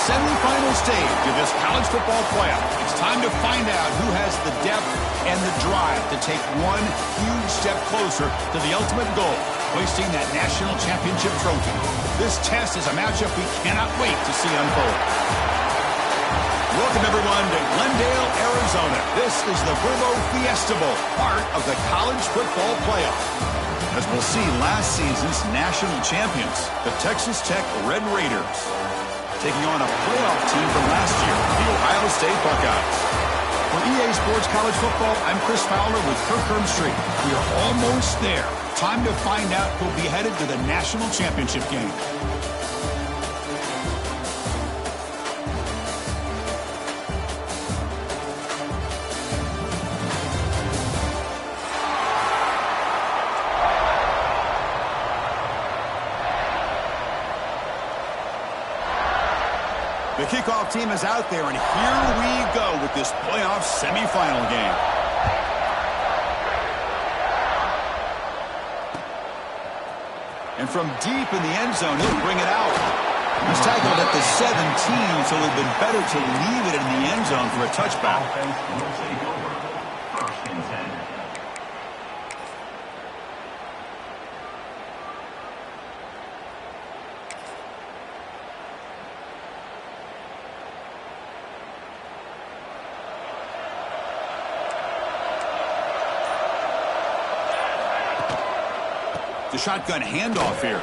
semifinal stage of this college football playoff. It's time to find out who has the depth and the drive to take one huge step closer to the ultimate goal, hoisting that national championship trophy. This test is a matchup we cannot wait to see unfold. Welcome, everyone, to Glendale, Arizona. This is the Verbo Fiesta Bowl, part of the college football playoff. As we'll see, last season's national champions, the Texas Tech Red Raiders, taking on a playoff team from last year, the Ohio State Buckeyes. For EA Sports College Football, I'm Chris Fowler with Kirk Herbstreit. We are almost there. Time to find out who'll be headed to the national championship game. The kickoff team is out there, and here we go with this playoff semifinal game. And from deep in the end zone, he'll bring it out. He's tackled at the 17, so it would have been better to leave it in the end zone for a touchback. The shotgun handoff here.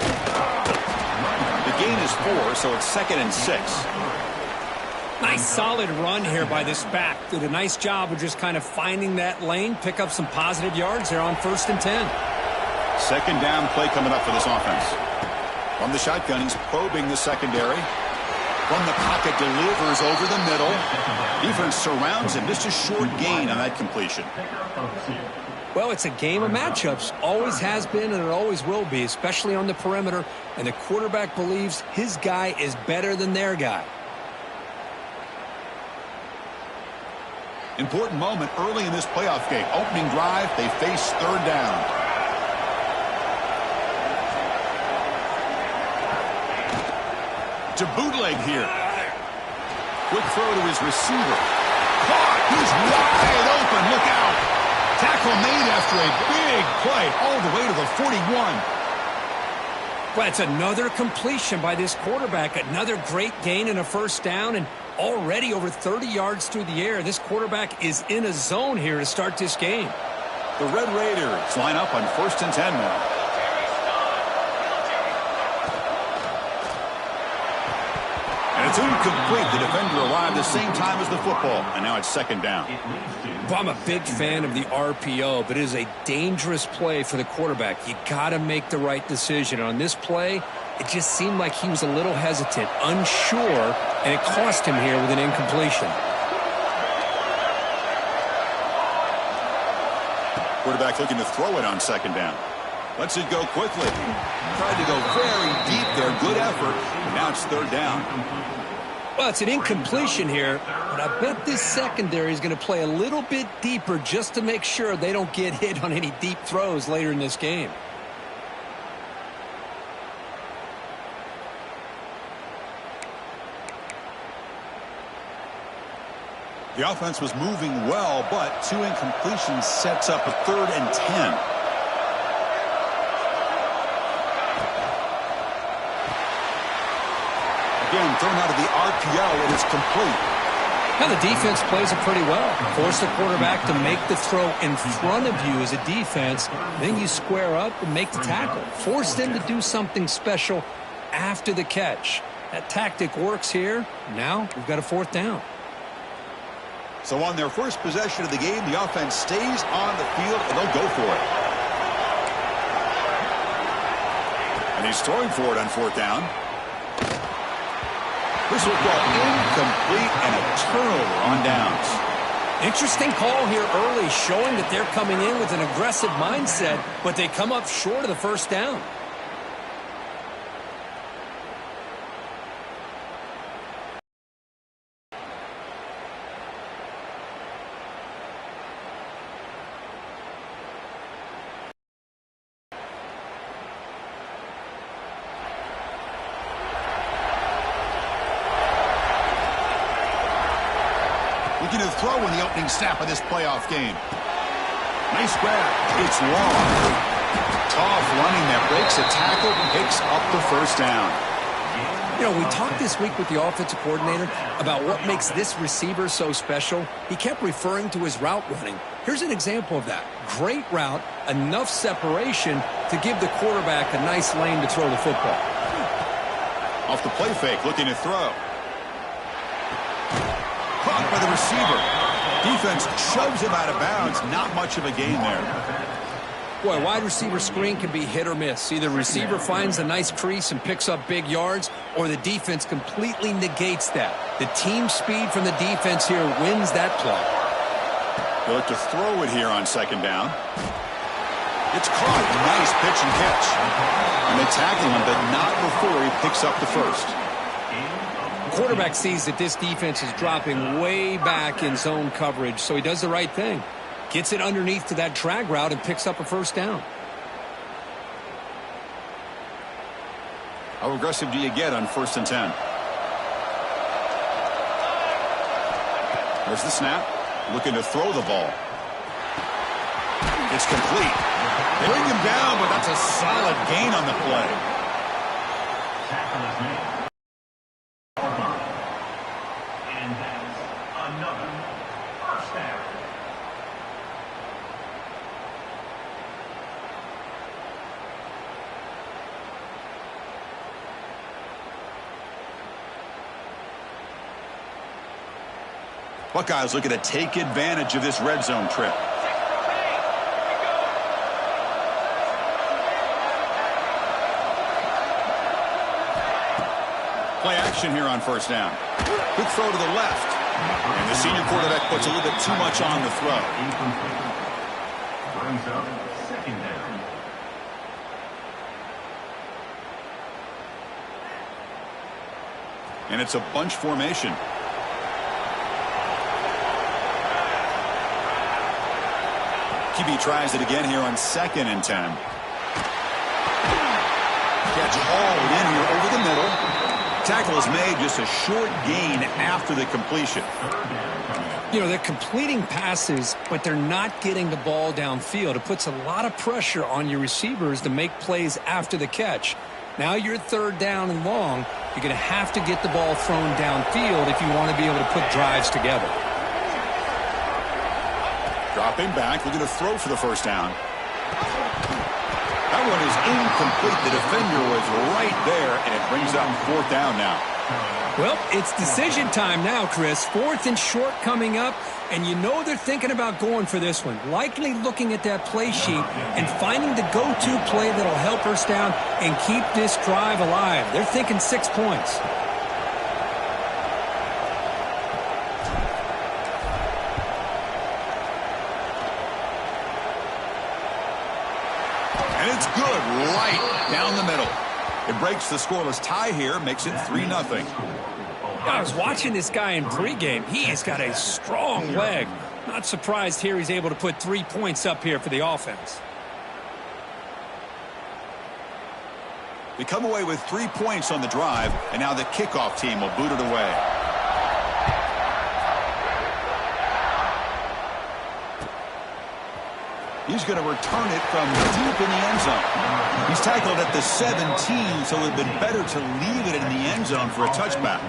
The gain is 4, so it's 2nd and 6. Nice solid run here by this back. Did a nice job of just kind of finding that lane, pick up some positive yards there on 1st and 10. Second down play coming up for this offense. From the shotgun, he's probing the secondary. From the pocket, delivers over the middle. Defense surrounds him. Just a short gain on that completion. Well, it's a game of matchups. Always has been, and it always will be, especially on the perimeter. And the quarterback believes his guy is better than their guy. Important moment early in this playoff game. Opening drive, they face 3rd down. To bootleg here. Quick throw to his receiver. Caught! He's wide open. Look out! Tackle made after a big play all the way to the 41. Well, it's another completion by this quarterback. Another great gain and a 1st down, and already over 30 yards through the air. This quarterback is in a zone here to start this game. The Red Raiders line up on 1st and 10 now. And it's incomplete. The defender arrived the same time as the football, and now it's 2nd down. Well, I'm a big fan of the RPO, but it is a dangerous play for the quarterback. You got to make the right decision. On this play, it just seemed like he was a little hesitant, unsure, and it cost him here with an incompletion. Quarterback looking to throw it on 2nd down. Lets it go quickly. Tried to go very deep there. Good effort. Now it's 3rd down. Well, it's an incompletion here, but I bet this secondary is going to play a little bit deeper just to make sure they don't get hit on any deep throws later in this game. The offense was moving well, but 2 incompletions sets up a 3rd and 10. Again, thrown out of the RPO, it is complete. Now the defense plays it pretty well. Force the quarterback to make the throw in front of you as a defense. Then you square up and make the tackle. Force them to do something special after the catch. That tactic works here. Now we've got a 4th down. So on their first possession of the game, the offense stays on the field, and they'll go for it. And he's throwing for it on 4th down. This will go incomplete and a turnover on downs. Interesting call here early, showing that they're coming in with an aggressive mindset, but they come up short of the 1st down. looking to throw in the opening snap of this playoff game. Nice grab. It's long. Tough running that breaks a tackle, picks up the first down. You know, we talked this week with the offensive coordinator about what makes this receiver so special. He kept referring to his route running. Here's an example of that. Great route, enough separation to give the quarterback a nice lane to throw the football. Off the play fake, looking to throw. Caught by the receiver. Defense shoves him out of bounds. Not much of a gain there. Boy, wide receiver screen can be hit or miss. Either receiver finds a nice crease and picks up big yards, or the defense completely negates that. The team speed from the defense here wins that play. He'll look to throw it here on second down. It's caught. Nice pitch and catch. And they tackle him, but not before he picks up the first. Quarterback sees that this defense is dropping way back in zone coverage, so he does the right thing. Gets it underneath to that drag route and picks up a first down. How aggressive do you get on 1st and 10? There's the snap. Looking to throw the ball. It's complete. They bring him down, but that's a solid gain on the play. And that's another first down. Buckeyes looking to take advantage of this red zone trip. Play action here on 1st down. Quick throw to the left. And the senior quarterback puts a little bit too much on the throw. Brings up 2nd down. And it's a bunch formation. QB tries it again here on 2nd and 10. Catch hauled in here over the middle. Tackle is made, just a short gain after the completion. You know, they're completing passes, but they're not getting the ball downfield. It puts a lot of pressure on your receivers to make plays after the catch. Now you're 3rd down and long. You're going to have to get the ball thrown downfield if you want to be able to put drives together. Dropping back, looking to throw for the first down. That one is incomplete. The defender was right there, and it brings up 4th down now. Well, it's decision time now, Chris. 4th and short coming up, and you know they're thinking about going for this one. Likely looking at that play sheet and finding the go-to play that'll help us down and keep this drive alive. They're thinking 6 points. And it's good, right down the middle. It breaks the scoreless tie here, makes it 3-0. I was watching this guy in pregame. He has got a strong leg. Not surprised here he's able to put 3 points up here for the offense. They come away with 3 points on the drive, and now the kickoff team will boot it away. He's going to return it from deep in the end zone. He's tackled at the 17, so it would have been better to leave it in the end zone for a touchback.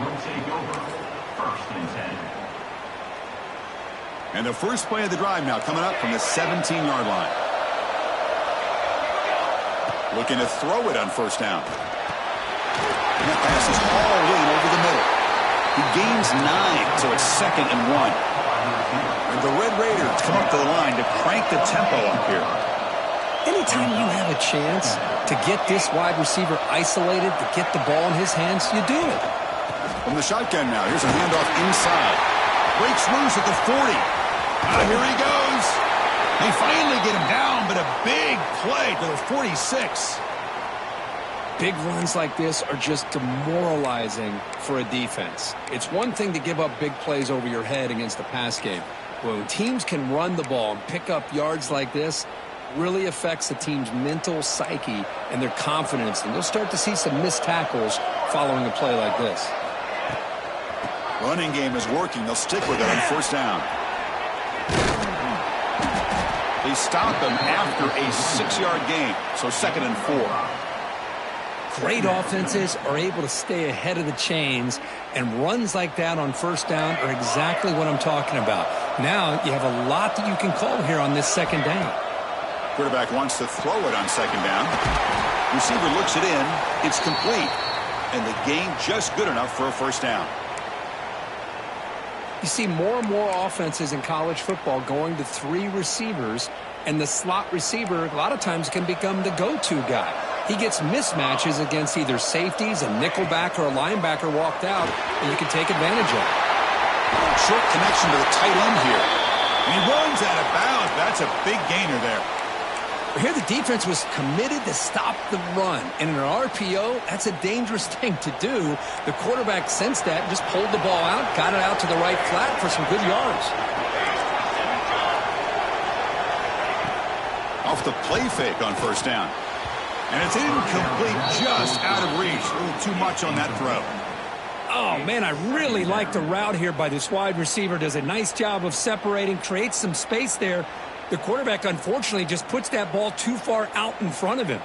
And the first play of the drive now coming up from the 17-yard line. Looking to throw it on 1st down. And that pass is hauled in over the middle. He gains 9, so it's 2nd and 1. And the Red Raiders come up to the line to crank the tempo up here. Anytime you have a chance to get this wide receiver isolated, to get the ball in his hands, you do it. From the shotgun now, here's a handoff inside. Breaks loose at the 40. Here he goes. They finally get him down, but a big play to the 46. Big runs like this are just demoralizing for a defense. It's one thing to give up big plays over your head against the pass game. When teams can run the ball and pick up yards like this, really affects the team's mental psyche and their confidence. And you'll start to see some missed tackles following a play like this. Running game is working. They'll stick with it on first down. They stop them after a 6-yard gain, so 2nd and 4. Great offenses are able to stay ahead of the chains, and runs like that on first down are exactly what I'm talking about. Now you have a lot that you can call here on this 2nd down. Quarterback wants to throw it on 2nd down. Receiver looks it in. It's complete. And the gain just good enough for a first down. You see more and more offenses in college football going to 3 receivers, and the slot receiver a lot of times can become the go-to guy. He gets mismatches against either safeties, a nickelback, or a linebacker walked out, and you can take advantage of it. Short connection to the tight end here. And he runs out of bounds. That's a big gainer there. Here the defense was committed to stop the run. And in an RPO, that's a dangerous thing to do. The quarterback sensed that and just pulled the ball out, got it out to the right flat for some good yards. Off the play fake on first down. And it's incomplete, just out of reach. A little too much on that throw. Oh, man, I really like the route here by this wide receiver. Does a nice job of separating, creates some space there. The quarterback, unfortunately, just puts that ball too far out in front of him.